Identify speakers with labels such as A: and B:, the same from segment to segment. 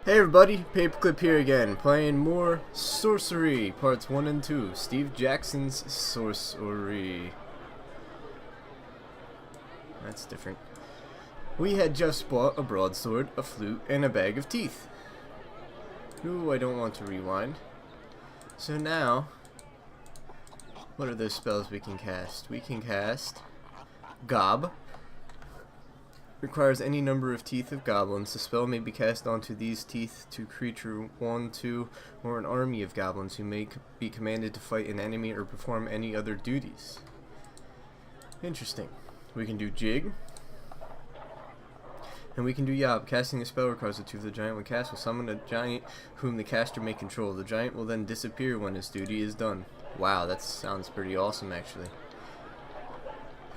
A: Hey everybody, Paperclip here again, playing more Sorcery, parts 1 and 2, Steve Jackson's Sorcery. That's different. We had just bought a broadsword, a flute, and a bag of teeth. Ooh, I don't want to rewind. So now, what are those spells we can cast? We can cast Gob. Requires any number of teeth of goblins. The spell may be cast onto these teeth to creature 1, 2, or an army of goblins who may be commanded to fight an enemy or perform any other duties. Interesting. We can do Jig. And we can do Yob. Casting the spell requires a tooth the giant when cast will summon a giant whom the caster may control. The giant will then disappear when his duty is done. Wow, that sounds pretty awesome actually.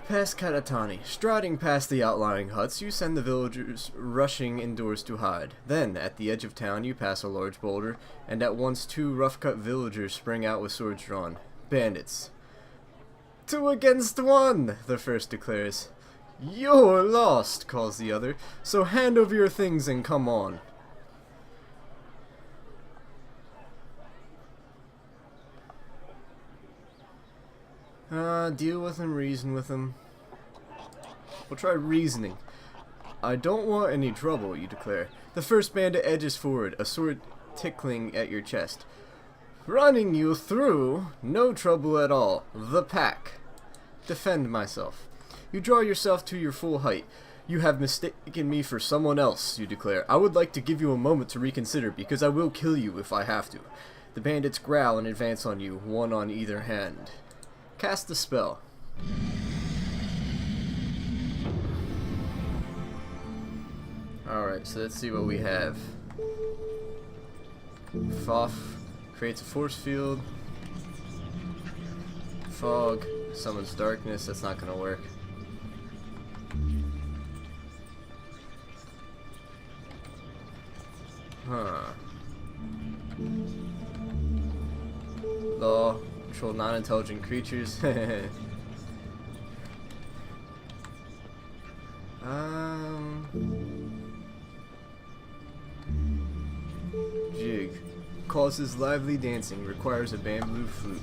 A: Past Katatani. Striding past the outlying huts, you send the villagers rushing indoors to hide. Then, at the edge of town, you pass a large boulder, and at once two rough-cut villagers spring out with swords drawn. Bandits. 2 against 1, the first declares. You're lost, calls the other, so hand over your things and come on. Deal with him, reason with him. We'll try reasoning. I don't want any trouble, you declare. The first bandit edges forward, a sword tickling at your chest. Running you through? No trouble at all. The pack. Defend myself. You draw yourself to your full height. You have mistaken me for someone else, you declare. I would like to give you a moment to reconsider, because I will kill you if I have to. The bandits growl and advance on you, one on either hand. Cast the spell. Alright, so let's see what we have. Foff creates a force field. Fog summons darkness. That's not gonna work. Huh. Law. Control non-intelligent creatures. Jig. Causes lively dancing. Requires a bamboo flute.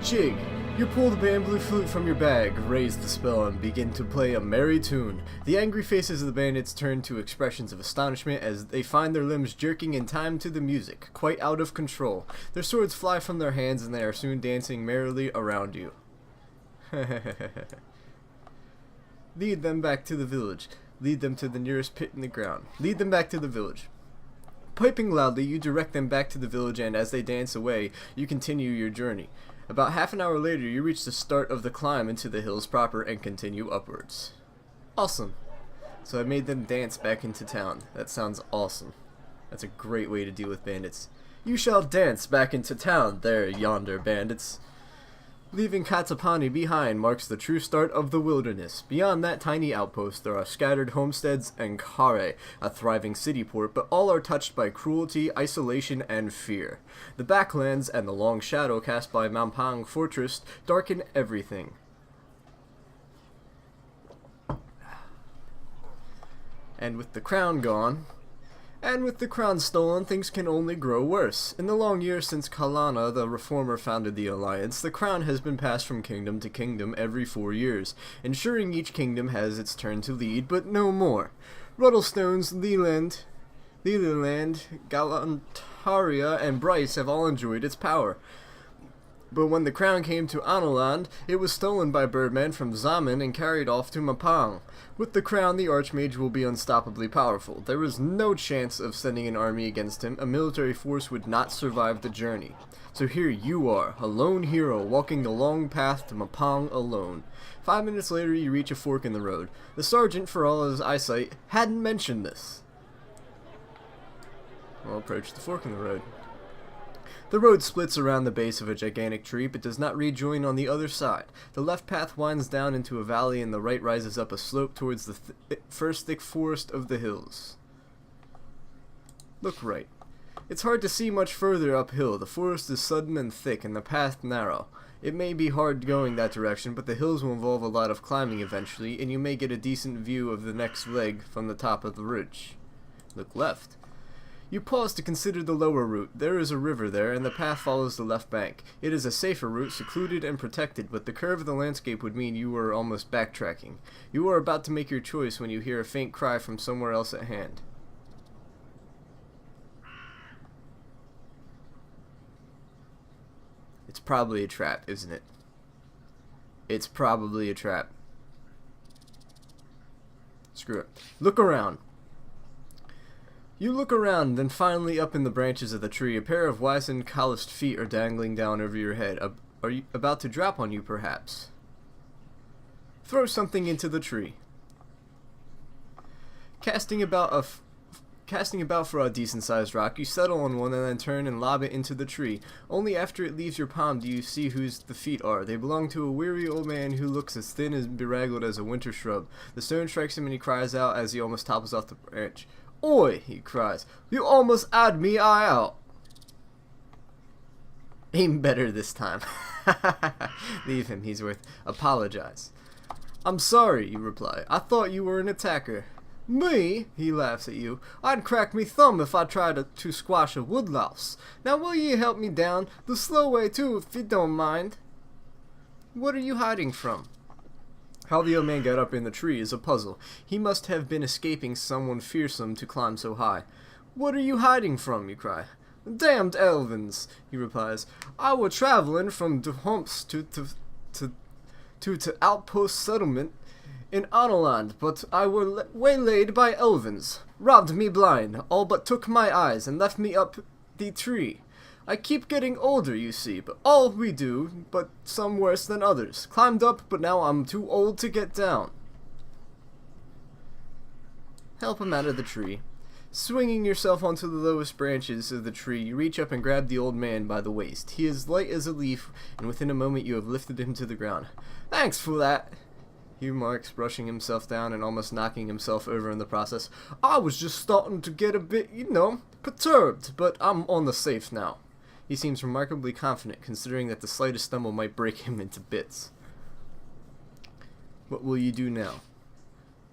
A: Jig. You pull the bamboo flute from your bag, raise the spell, and begin to play a merry tune. The angry faces of the bandits turn to expressions of astonishment as they find their limbs jerking in time to the music, quite out of control. Their swords fly from their hands and they are soon dancing merrily around you. Lead them back to the village. Lead them to the nearest pit in the ground. Lead them back to the village. Piping loudly, you direct them back to the village, and as they dance away, you continue your journey. About half an hour later, you reach the start of the climb into the hills proper and continue upwards. Awesome. So I made them dance back into town. That sounds awesome. That's a great way to deal with bandits. You shall dance back into town, there yonder bandits. Leaving Katapani behind marks the true start of the wilderness. Beyond that tiny outpost, there are scattered homesteads and Kare, a thriving city port, but all are touched by cruelty, isolation, and fear. The backlands and the long shadow cast by Mampang Fortress darken everything. And with the crown gone, and with the crown stolen, things can only grow worse. In the long years since Kalana, the reformer, founded the alliance, the crown has been passed from kingdom to kingdom every 4 years, ensuring each kingdom has its turn to lead, but no more. Ruddlestones, Leland, Galantaria, and Bryce have all enjoyed its power. But when the crown came to Anoland, it was stolen by birdmen from Zaman and carried off to Mapang. With the crown, the Archmage will be unstoppably powerful. There is no chance of sending an army against him. A military force would not survive the journey. So here you are, a lone hero, walking the long path to Mapang alone. 5 minutes later, you reach a fork in the road. The sergeant, for all his eyesight, hadn't mentioned this. We'll approach the fork in the road. The road splits around the base of a gigantic tree, but does not rejoin on the other side. The left path winds down into a valley, and the right rises up a slope towards the first thick forest of the hills. Look right. It's hard to see much further uphill. The forest is sudden and thick, and the path narrow. It may be hard going that direction, but the hills will involve a lot of climbing eventually, and you may get a decent view of the next leg from the top of the ridge. Look left. You pause to consider the lower route. There is a river there, and the path follows the left bank. It is a safer route, secluded and protected, but the curve of the landscape would mean you were almost backtracking. You are about to make your choice when you hear a faint cry from somewhere else at hand. It's probably a trap, isn't it? It's probably a trap. Screw it. Look around. You look around, then finally up in the branches of the tree, a pair of wizened, calloused feet are dangling down over your head. Are you about to drop on you, perhaps? Throw something into the tree. Casting about for a decent-sized rock, you settle on one and then turn and lob it into the tree. Only after it leaves your palm do you see whose the feet are. They belong to a weary old man who looks as thin and bedraggled as a winter shrub. The stone strikes him and he cries out as he almost topples off the branch. "Oi!" he cries. "You almost had me eye out." Aim better this time. Leave him, he's worth. Apologize. "I'm sorry," you reply. "I thought you were an attacker." "Me?" he laughs at you. "I'd crack me thumb if I tried to squash a woodlouse. Now will ye help me down? The slow way too, if you don't mind." What are you hiding from? How the old man got up in the tree is a puzzle. He must have been escaping someone fearsome to climb so high. "What are you hiding from?" you cry. "Damned Elvins," he replies. "I were travelling from the humps to outpost settlement in Arnoland, but I were waylaid by Elvins, robbed me blind, all but took my eyes, and left me up the tree. I keep getting older, you see, but all we do, but some worse than others. Climbed up, but now I'm too old to get down." Help him out of the tree. Swinging yourself onto the lowest branches of the tree, you reach up and grab the old man by the waist. He is light as a leaf, and within a moment you have lifted him to the ground. "Thanks for that," he remarks, brushing himself down and almost knocking himself over in the process. "I was just starting to get a bit, perturbed, but I'm on the safe now." He seems remarkably confident, considering that the slightest stumble might break him into bits. What will you do now?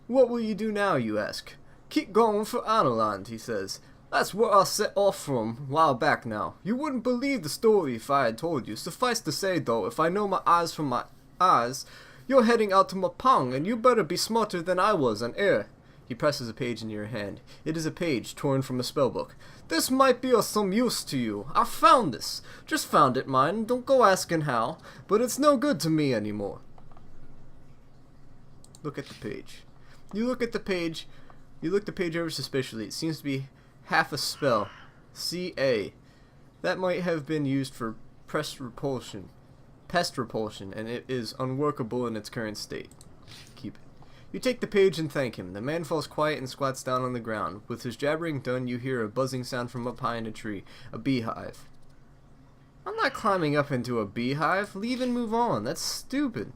A: What will you do now, you ask? "Keep going for Arnoland," he says. "That's where I set off from a while back now. You wouldn't believe the story if I had told you. Suffice to say, though, if I know my eyes from my eyes, you're heading out to Mapang, and you better be smarter than I was and ere." He presses a page in your hand. It is a page torn from a spellbook. "This might be of some use to you. I found this. Just found it, mind. Don't go asking how. But it's no good to me anymore." Look at the page. You look at the page. You look the page over suspiciously. It seems to be half a spell. C-A. That might have been used for pest repulsion, and it is unworkable in its current state. Keep it. You take the page and thank him. The man falls quiet and squats down on the ground. With his jabbering done, you hear a buzzing sound from up high in a tree. A beehive. "I'm not climbing up into a beehive. Leave and move on. That's stupid."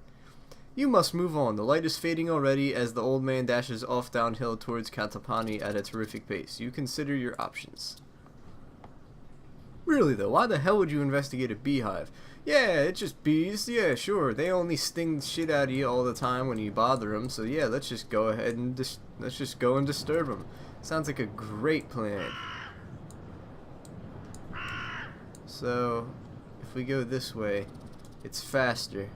A: You must move on. The light is fading already as the old man dashes off downhill towards Katapani at a terrific pace. You consider your options. Really though, why the hell would you investigate a beehive? Yeah, it's just bees. Yeah, sure. They only sting the shit out of you all the time when you bother them. So yeah, let's just go ahead and let's just go and disturb them. Sounds like a great plan. So, if we go this way, it's faster.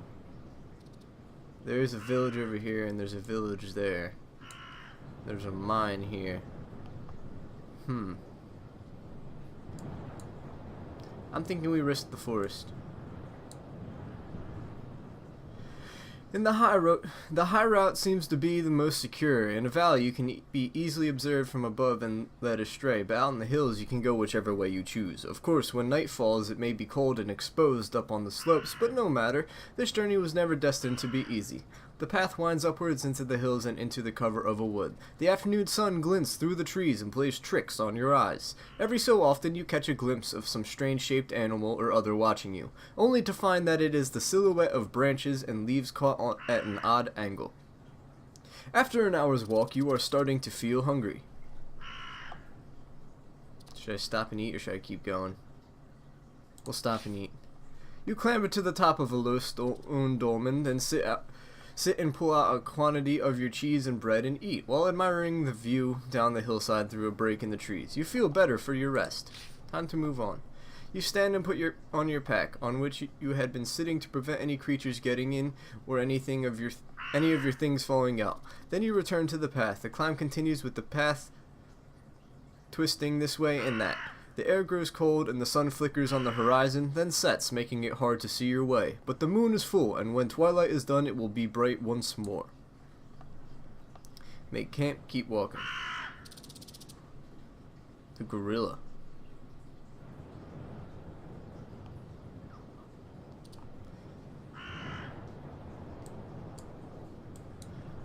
A: There's a village over here, and there's a village there. There's a mine here. I'm thinking we risk the forest. In the high route seems to be the most secure. In a valley, you can be easily observed from above and led astray, but out in the hills, you can go whichever way you choose. Of course, when night falls, it may be cold and exposed up on the slopes, but no matter. This journey was never destined to be easy. The path winds upwards into the hills and into the cover of a wood. The afternoon sun glints through the trees and plays tricks on your eyes. Every so often you catch a glimpse of some strange-shaped animal or other watching you, only to find that it is the silhouette of branches and leaves caught at an odd angle. After an hour's walk, you are starting to feel hungry. Should I stop and eat or should I keep going? We'll stop and eat. You clamber to the top of a low stone dolmen, then sit and pull out a quantity of your cheese and bread and eat, while admiring the view down the hillside through a break in the trees. You feel better for your rest. Time to move on. You stand and put on your pack, on which you had been sitting to prevent any creatures getting in or any of your things falling out. Then you return to the path. The climb continues with the path twisting this way and that. The air grows cold and the sun flickers on the horizon, then sets, making it hard to see your way. But the moon is full, and when twilight is done, it will be bright once more. Make camp, keep walking. The gorilla.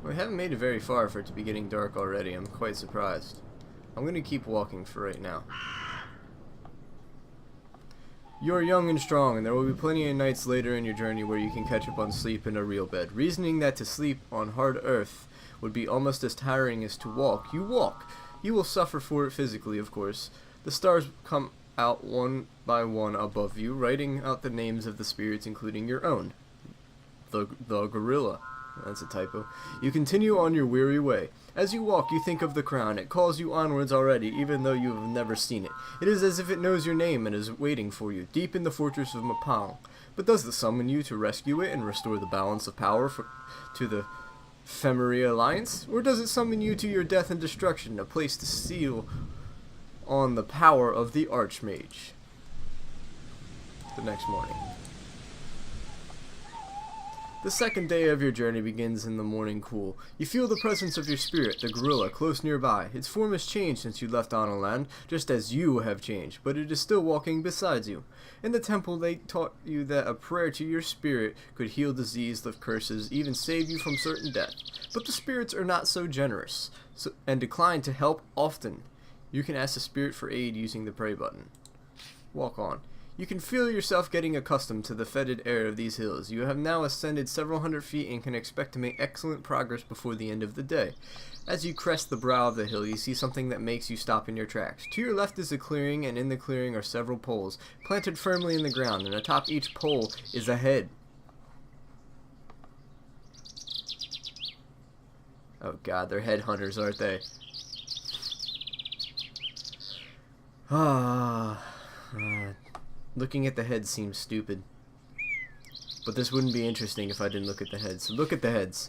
A: We haven't made it very far for it to be getting dark already. I'm quite surprised. I'm going to keep walking for right now. You are young and strong, and there will be plenty of nights later in your journey where you can catch up on sleep in a real bed. Reasoning that to sleep on hard earth would be almost as tiring as to walk, you walk. You will suffer for it physically, of course. The stars come out one by one above you, writing out the names of the spirits, including your own. The gorilla. That's a typo. You continue on your weary way. As you walk, you think of the crown. It calls you onwards already, even though you have never seen it. It is as if it knows your name and is waiting for you, deep in the fortress of Mapang. But does it summon you to rescue it and restore the balance of power to the Femery Alliance? Or does it summon you to your death and destruction, a place to seal on the power of the Archmage? The next morning. The second day of your journey begins in the morning cool. You feel the presence of your spirit, the gorilla, close nearby. Its form has changed since you left Land, just as you have changed, but it is still walking beside you. In the temple, they taught you that a prayer to your spirit could heal disease, lift curses, even save you from certain death. But the spirits are not so generous, and decline to help often. You can ask the spirit for aid using the pray button. Walk on. You can feel yourself getting accustomed to the fetid air of these hills. You have now ascended several hundred feet and can expect to make excellent progress before the end of the day. As you crest the brow of the hill, you see something that makes you stop in your tracks. To your left is a clearing, and in the clearing are several poles, planted firmly in the ground, and atop each pole is a head. Oh god, they're headhunters, aren't they? Looking at the heads seems stupid. But this wouldn't be interesting if I didn't look at the heads. So look at the heads.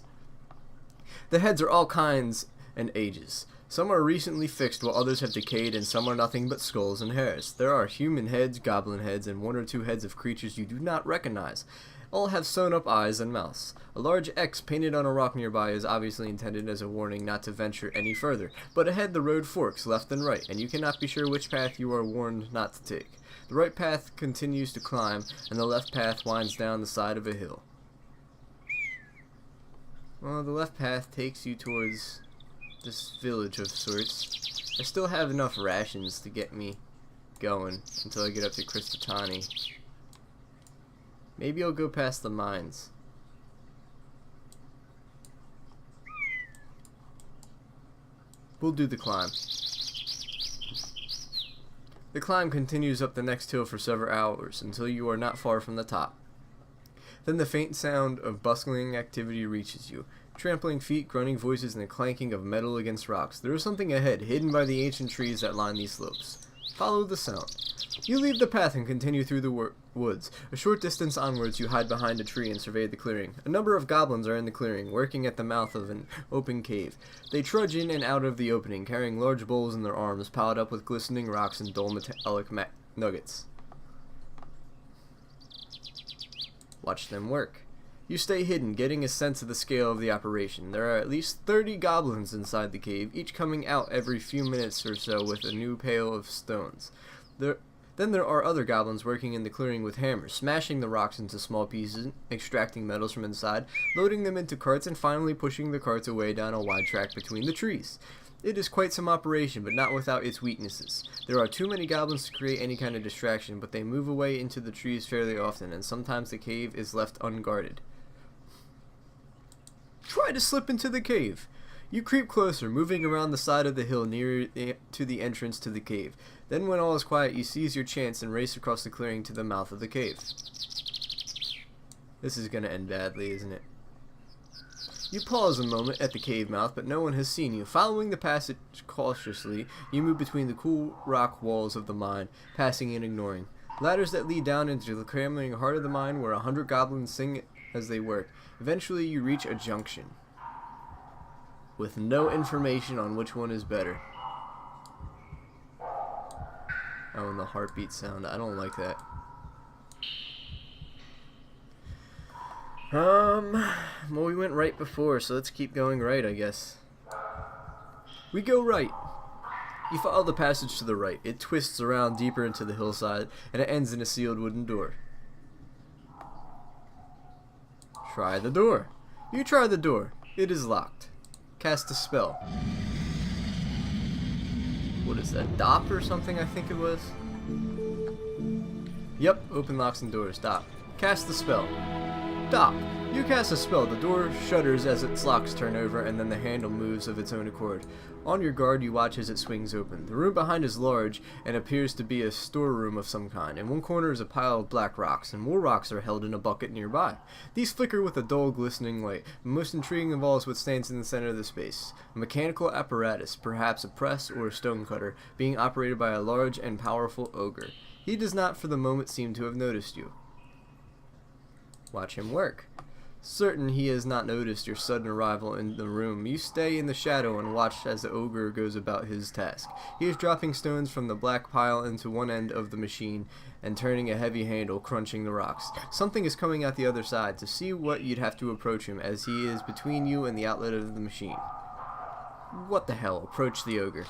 A: The heads are all kinds and ages. Some are recently fixed while others have decayed, and some are nothing but skulls and hairs. There are human heads, goblin heads, and one or two heads of creatures you do not recognize. All have sewn up eyes and mouths. A large X painted on a rock nearby is obviously intended as a warning not to venture any further. But ahead the road forks left and right, and you cannot be sure which path you are warned not to take. The right path continues to climb, and the left path winds down the side of a hill. Well, the left path takes you towards this village of sorts. I still have enough rations to get me going until I get up to Kristatani. Maybe I'll go past the mines. We'll do the climb. The climb continues up the next hill for several hours until you are not far from the top. Then the faint sound of bustling activity reaches you. Trampling feet, grunting voices, and the clanking of metal against rocks. There is something ahead, hidden by the ancient trees that line these slopes. Follow the sound. You leave the path and continue through the woods. A short distance onwards, you hide behind a tree and survey the clearing. A number of goblins are in the clearing, working at the mouth of an open cave. They trudge in and out of the opening, carrying large bowls in their arms, piled up with glistening rocks and dull metallic nuggets. Watch them work. You stay hidden, getting a sense of the scale of the operation. There are at least 30 goblins inside the cave, each coming out every few minutes or so with a new pail of stones. Then there are other goblins working in the clearing with hammers, smashing the rocks into small pieces, extracting metals from inside, loading them into carts, and finally pushing the carts away down a wide track between the trees. It is quite some operation, but not without its weaknesses. There are too many goblins to create any kind of distraction, but they move away into the trees fairly often, and sometimes the cave is left unguarded. Try to slip into the cave. You creep closer, moving around the side of the hill near to the entrance to the cave. Then when all is quiet, you seize your chance and race across the clearing to the mouth of the cave. This is gonna end badly, isn't it? You pause a moment at the cave mouth, but no one has seen you. Following the passage cautiously, you move between the cool rock walls of the mine, passing and ignoring. Ladders that lead down into the cramming heart of the mine where 100 goblins sing as they work. Eventually you reach a junction, with no information on which one is better. Oh, and the heartbeat sound. I don't like that. Well, we went right before, so let's keep going right, I guess. We go right. You follow the passage to the right. It twists around deeper into the hillside, and it ends in a sealed wooden door. Try the door. You try the door. It is locked. Cast a spell. What is that, DOP or something, I think it was? Yep, open locks and doors. DOP. Cast the spell. Stop. You cast a spell. The door shudders as its locks turn over, and then the handle moves of its own accord. On your guard, you watch as it swings open. The room behind is large and appears to be a storeroom of some kind. In one corner is a pile of black rocks, and more rocks are held in a bucket nearby. These flicker with a dull, glistening light. The most intriguing of all is what stands in the center of the space. A mechanical apparatus, perhaps a press or a stone cutter, being operated by a large and powerful ogre. He does not for the moment seem to have noticed you. Watch him work. Certain he has not noticed your sudden arrival in the room, you stay in the shadow and watch as the ogre goes about his task. He is dropping stones from the black pile into one end of the machine and turning a heavy handle, crunching the rocks. Something is coming out the other side. To see what, you'd have to approach him, as he is between you and the outlet of the machine. What the hell? Approach the ogre.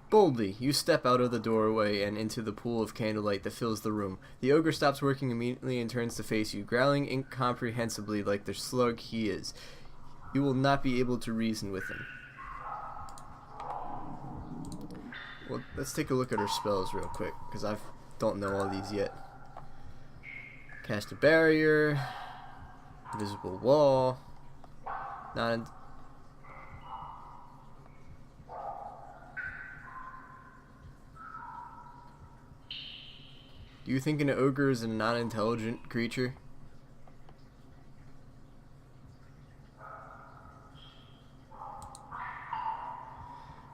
A: Boldly, you step out of the doorway and into the pool of candlelight that fills the room. The ogre stops working immediately and turns to face you, growling incomprehensibly like the slug he is. You will not be able to reason with him. Well, let's take a look at our spells real quick, because I don't know all these yet. Cast a barrier, invisible wall, Do you think an ogre is a non-intelligent creature?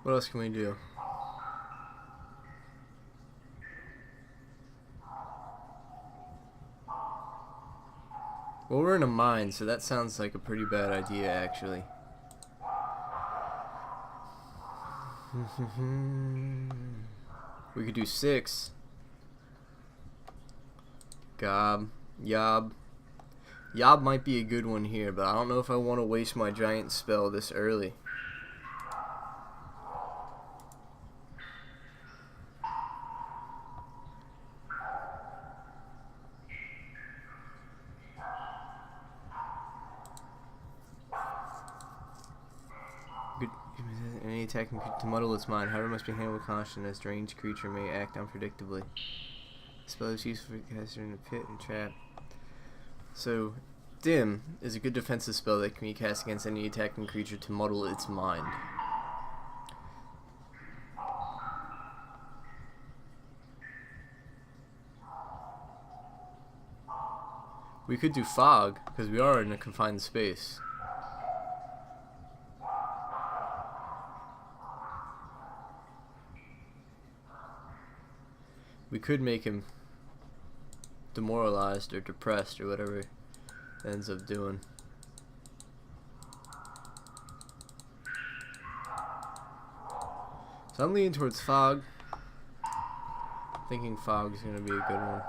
A: What else can we do? Well, we're in a mine, so that sounds like a pretty bad idea, actually. We could do 6. Gob. Yob. Yob might be a good one here, but I don't know if I want to waste my giant spell this early. Any attacking creature to muddle its mind. However, must be handled with caution, as strange creature may act unpredictably. Spell is useful for caster in a pit and trap. So, Dim is a good defensive spell that can be cast against any attacking creature to muddle its mind. We could do Fog, because we are in a confined space. We could make him demoralized or depressed or whatever it ends up doing. So I'm leaning towards Fog. Thinking Fog is going to be a good one.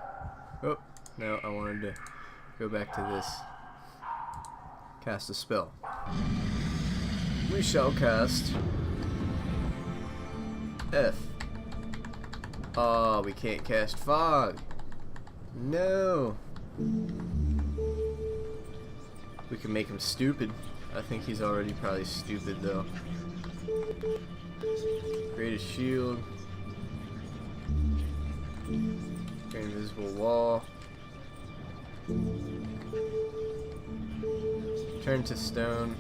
A: Oh, no, I wanted to go back to this. Cast a spell. We shall cast F. Oh, we can't cast Fog. No. We can make him stupid. I think he's already probably stupid though. Create a shield. Create an invisible wall. Turn to stone.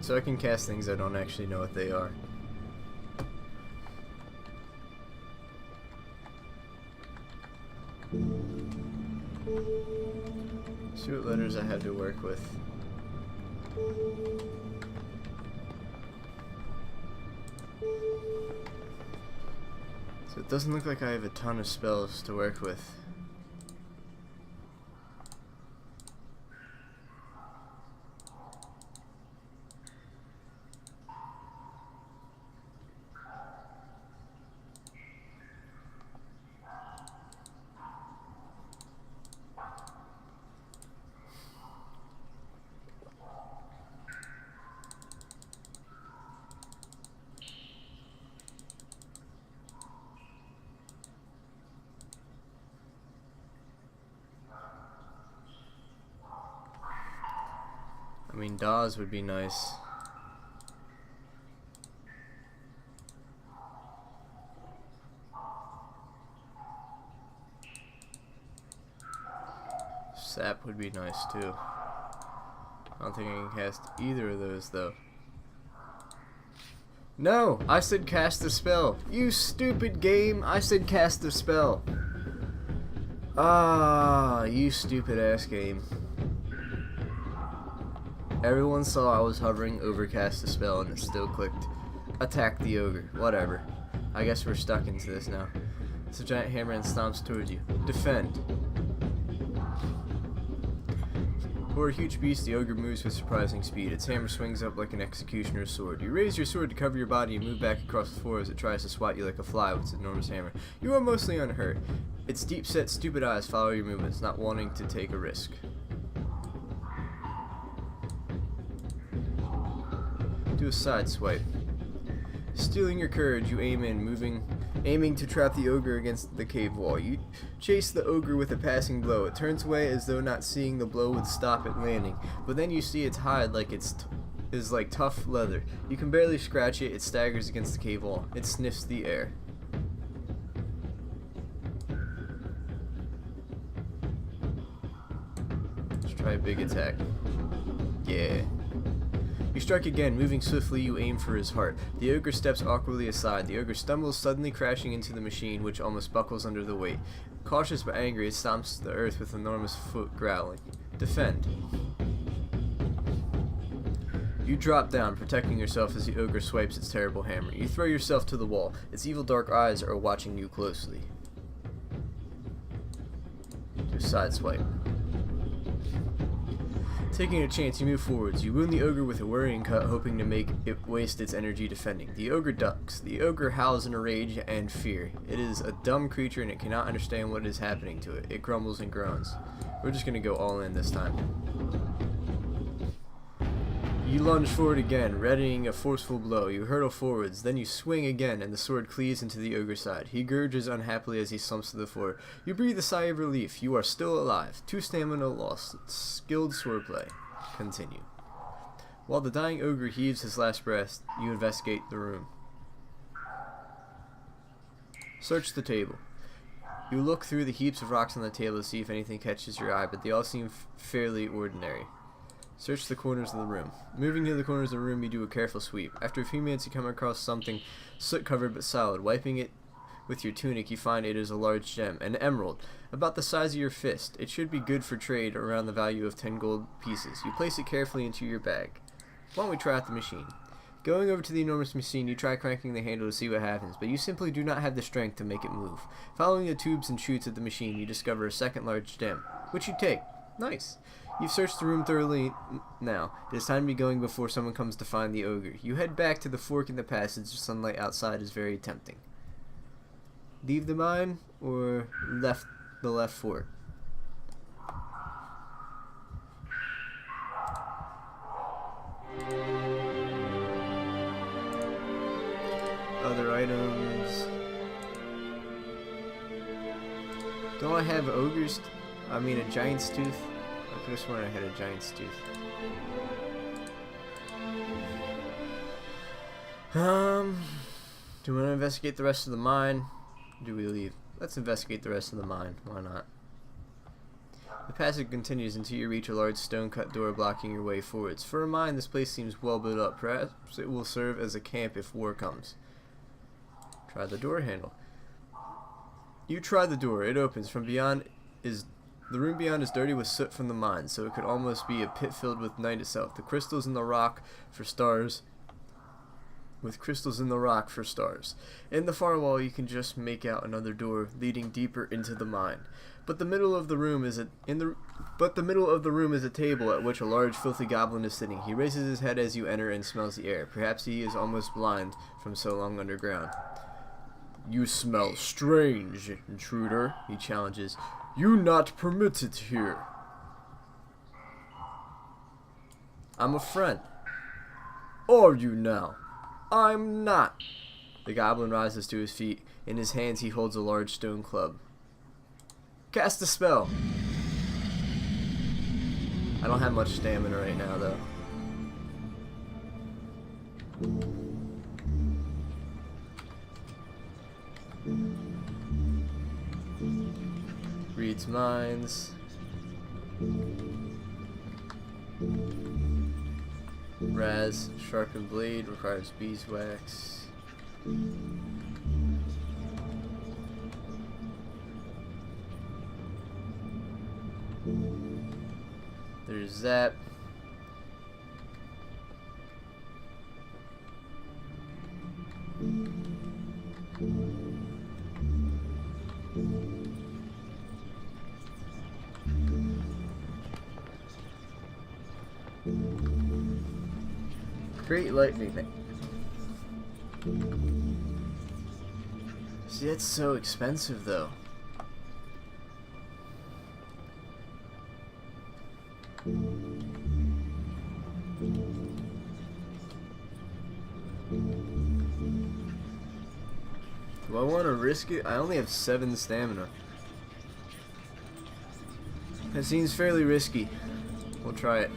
A: So I can cast things I don't actually know what they are. See what letters I have to work with. So it doesn't look like I have a ton of spells to work with. I mean, Dawes would be nice. Sap would be nice too. I don't think I can cast either of those though. No! I said cast a spell! You stupid game! I said cast a spell! Ah, you stupid ass game. Everyone saw I was hovering over cast a spell and it still clicked. Attack the ogre. Whatever. I guess we're stuck into this now. It's a giant hammer and stomps towards you. Defend. For a huge beast, the ogre moves with surprising speed. Its hammer swings up like an executioner's sword. You raise your sword to cover your body and move back across the floor as it tries to swat you like a fly with its enormous hammer. You are mostly unhurt. Its deep-set, stupid eyes follow your movements, not wanting to take a risk. Do a side swipe. Stealing your courage, you aim in, aiming to trap the ogre against the cave wall. You chase the ogre with a passing blow. It turns away as though not seeing the blow would stop it landing, but then you see its hide like is like tough leather. You can barely scratch it. It staggers against the cave wall. It sniffs the air. Let's try a big attack. Yeah. You strike again, moving swiftly, you aim for his heart. The ogre steps awkwardly aside. The ogre stumbles, suddenly crashing into the machine, which almost buckles under the weight. Cautious but angry, it stomps the earth with enormous foot growling. Defend. You drop down, protecting yourself as the ogre swipes its terrible hammer. You throw yourself to the wall. Its evil dark eyes are watching you closely. Do a side swipe. Taking a chance, you move forwards. You wound the ogre with a worrying cut, hoping to make it waste its energy defending. The ogre ducks. The ogre howls in a rage and fear. It is a dumb creature and it cannot understand what is happening to it. It grumbles and groans. We're just going to go all in this time. You lunge forward again, readying a forceful blow. You hurtle forwards, then you swing again, and the sword cleaves into the ogre's side. He gurges unhappily as he slumps to the floor. You breathe a sigh of relief. You are still alive. 2 stamina lost. Skilled swordplay. Continue. While the dying ogre heaves his last breath, you investigate the room. Search the table. You look through the heaps of rocks on the table to see if anything catches your eye, but they all seem fairly ordinary. Search the corners of the room. Moving to the corners of the room, you do a careful sweep. After a few minutes, you come across something soot-covered but solid. Wiping it with your tunic, you find it is a large gem, an emerald, about the size of your fist. It should be good for trade, around the value of 10 gold pieces. You place it carefully into your bag. Why don't we try out the machine? Going over to the enormous machine, you try cranking the handle to see what happens, but you simply do not have the strength to make it move. Following the tubes and chutes of the machine, you discover a second large gem, which you take. Nice. You've searched the room thoroughly now. It is time to be going before someone comes to find the ogre. You head back to the fork in the passage. The sunlight outside is very tempting. Leave the mine or the left fork? Other items. Don't I have ogres? I mean a giant's tooth? I could have sworn I had a giant's tooth. Do we want to investigate the rest of the mine? Do we leave? Let's investigate the rest of the mine. Why not? The passage continues until you reach a large stone-cut door blocking your way forwards. For a mine, this place seems well built up. Perhaps it will serve as a camp if war comes. Try the door handle. You try the door. It opens. From beyond is the room beyond is dirty with soot from the mine, so it could almost be a pit filled with night itself. The crystals in the rock for stars. With crystals in the rock for stars. In the far wall, you can just make out another door leading deeper into the mine. But the middle of the room is a table at which a large filthy goblin is sitting. He raises his head as you enter and smells the air. Perhaps he is almost blind from so long underground. You smell strange, intruder, he challenges. You not permitted here. I'm a friend. Are you now? I'm not. The goblin rises to his feet. In his hands he holds a large stone club. Cast a spell. I don't have much stamina right now, though. Reads minds. Raz, sharpened blade, requires beeswax. There's that. Great lightning. See, that's so expensive though. Do I want to risk it? I only have 7 stamina. That seems fairly risky. We'll try it.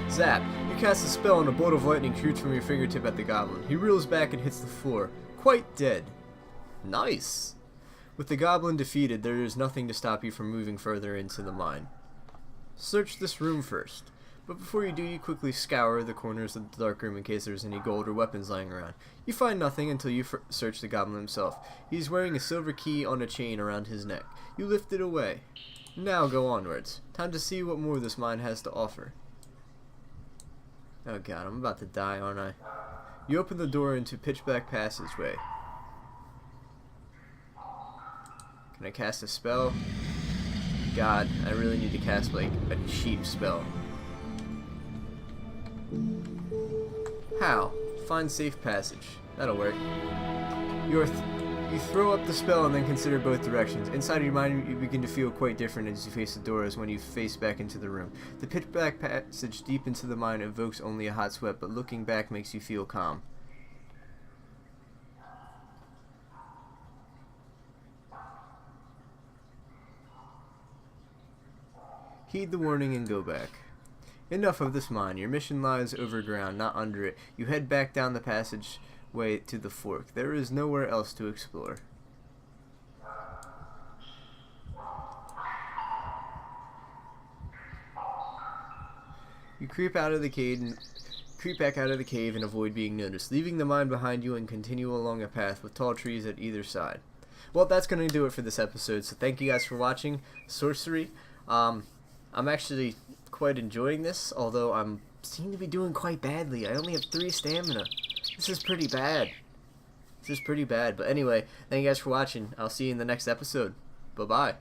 A: Zap! You cast a spell and a bolt of lightning shoots from your fingertip at the goblin. He reels back and hits the floor, quite dead. Nice! With the goblin defeated, there is nothing to stop you from moving further into the mine. Search this room first. But before you do, you quickly scour the corners of the dark room in case there's any gold or weapons lying around. You find nothing until you search the goblin himself. He's wearing a silver key on a chain around his neck. You lift it away. Now go onwards. Time to see what more this mine has to offer. Oh god, I'm about to die, aren't I? You open the door into pitch black passageway. Can I cast a spell? God, I really need to cast like a cheap spell. How? Find safe passage. That'll work. You throw up the spell and then consider both directions. Inside your mind, you begin to feel quite different as you face the door as when you face back into the room. The pitch black passage deep into the mine evokes only a hot sweat, but looking back makes you feel calm. Heed the warning and go back. Enough of this mine. Your mission lies over ground, not under it. You head back down the passageway to the fork. There is nowhere else to explore. You creep back out of the cave and avoid being noticed, leaving the mine behind you and continue along a path with tall trees at either side. Well, that's going to do it for this episode, so thank you guys for watching Sorcery. I'm actually quite enjoying this, although I seem to be doing quite badly. I only have 3 stamina. This is pretty bad. But anyway, thank you guys for watching. I'll see you in the next episode. Bye-bye.